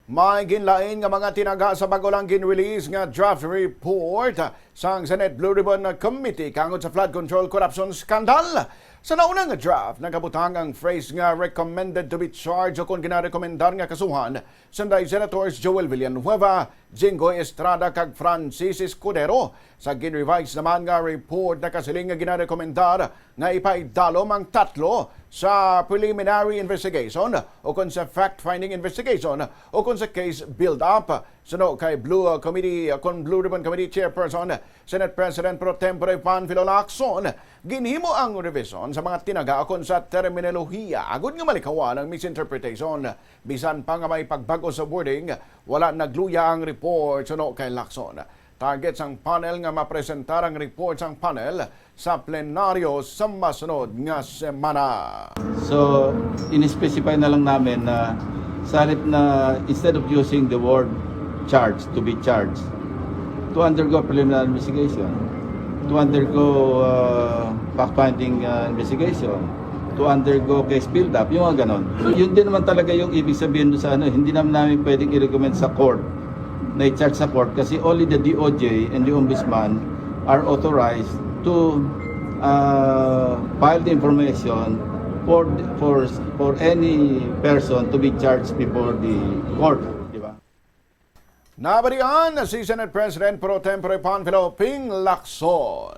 May ginlain nga mga tinaga sa bago lang gin-release nga draft report sa Senate Blue Ribbon Committee kangod sa flood control corruption scandal. Sa naunang nga draft, nagabutang ang phrase nga recommended to be charged o kung ginarekomendar nga kasuhan sanday Senators Joel Villanueva, Jinggoy Estrada kag Francis Escudero. Sa gin-revise naman nga report na kasiling nga ginarekomendar nga ipaidalom ang tatlo sa preliminary investigation o kung sa fact-finding investigation o kung sa case build-up. Suno kay Blue Ribbon Committee Chairperson, Senate President Pro Tempore Panfilo Lacson, ginhimo ang revision sa mga tinaga akon sa terminolohiya agud nga malikawan ang misinterpretation. Bisan pa nga may pagbago sa wording, wala nagluya ang report suno kay Lacson. Target sang panel nga mapresentar ang report sang panel sa plenaryo sa masunod nga semana. So, in-specify na lang namin na sa halip na instead of using the word charged, to be charged, to undergo preliminary investigation, to undergo fact-finding investigation, to undergo case build-up, yung mga ganon. So, yun din naman talaga yung ibig sabihin doon sa ano, hindi naman namin pwedeng i-recommend sa court na i-charge sa court kasi only the DOJ and the Ombudsman are authorized to file the information for any person to be charged before the court. Nabarian si Senate President Pro Tempore Panfilo Lacson.